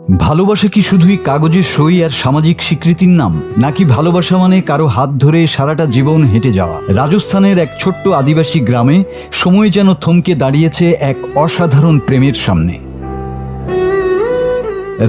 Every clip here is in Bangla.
ভালোবাসা কি শুধুই কাগজের সই আর সামাজিক স্বীকৃতির নাম, নাকি ভালোবাসা মানে কারো হাত ধরে সারাটা জীবন হেঁটে যাওয়া? রাজস্থানের এক ছোট্ট আদিবাসী গ্রামে সময় যেন থমকে দাঁড়িয়েছে এক অসাধারণ প্রেমের সামনে।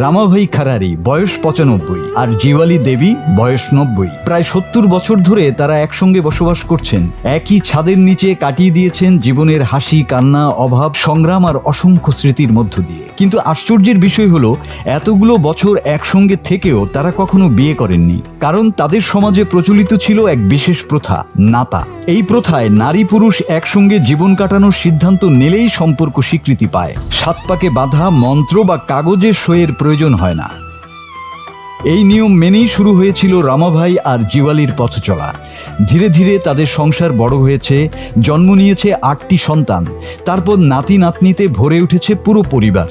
রামাভাই খারারি বয়স ৯৫ আর জিওয়ালি দেবী বয়স ৯০। প্রায় ৭০ বছর ধরে তারা একসঙ্গে বসবাস করছেন। একই ছাদের নিচে কাটিয়ে দিয়েছেন জীবনের হাসি, কান্না, অভাব, সংগ্রাম আর অসংখ্য স্মৃতির মধ্য দিয়ে। কিন্তু আশ্চর্যের বিষয় হলো, এতগুলো বছর একসঙ্গে থেকেও তারা কখনো বিয়ে করেননি। কারণ তাদের সমাজে প্রচলিত ছিল এক বিশেষ প্রথা, নাতা। এই প্রথায় নারী পুরুষ একসঙ্গে জীবন কাটানোর সিদ্ধান্ত নিলেই সম্পর্ক স্বীকৃতি পায়। সাত পাকে বাঁধা মন্ত্র বা কাগজের সইয়ের প্রয়োজন হয় না। এই নিয়ম মেনেই শুরু হয়েছিল রামাভাই আর জিওয়ালির পথ চলা। ধীরে ধীরে তাদের সংসার বড় হয়েছে, জন্ম নিয়েছে ৮টি সন্তান। তারপর নাতি নাতনিতে ভরে উঠেছে পুরো পরিবার।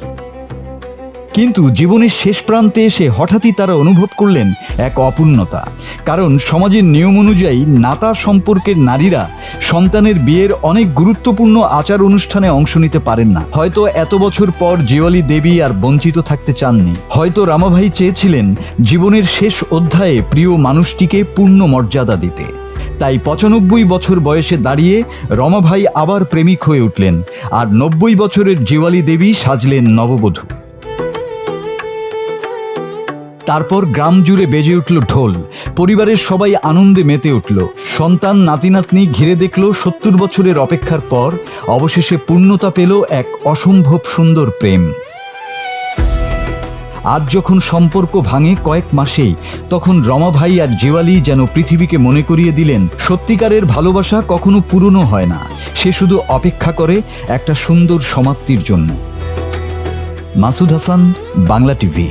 কিন্তু জীবনের শেষ প্রান্তে এসে হঠাৎই তারা অনুভব করলেন এক অপূর্ণতা। কারণ সমাজের নিয়ম অনুযায়ী নাতা সম্পর্কের নারীরা সন্তানের বিয়ের অনেক গুরুত্বপূর্ণ আচার অনুষ্ঠানে অংশ নিতে পারেন না। হয়তো এত বছর পর জিওয়ালি দেবী আর বঞ্চিত থাকতে চাননি। হয়তো রামাভাই চেয়েছিলেন জীবনের শেষ অধ্যায়ে প্রিয় মানুষটিকে পূর্ণ মর্যাদা দিতে। তাই ৯৫ বছর বয়সে দাঁড়িয়ে রমাভাই আবার প্রেমিক হয়ে উঠলেন, আর ৯০ বছরের জিওয়ালি দেবী সাজলেন নববধূ। তারপর গ্রাম জুড়ে বেজে উঠল ঢোল। পরিবারের সবাই আনন্দে মেতে উঠল। সন্তান নাতি নাতনি ঘিরে দেখল ৭০ বছরের অপেক্ষার পর অবশেষে পূর্ণতা পেল এক অসম্ভব সুন্দর প্রেম। আজ যখন সম্পর্ক ভাঙে কয়েক মাসেই, তখন রমাভাই আর জিওয়ালি যেন পৃথিবীকে মনে করিয়ে দিলেন, সত্যিকারের ভালোবাসা কখনো পুরনো হয় না, সে শুধু অপেক্ষা করে একটা সুন্দর সমাপ্তির জন্য। মাসুদ হাসান, বাংলা টিভি।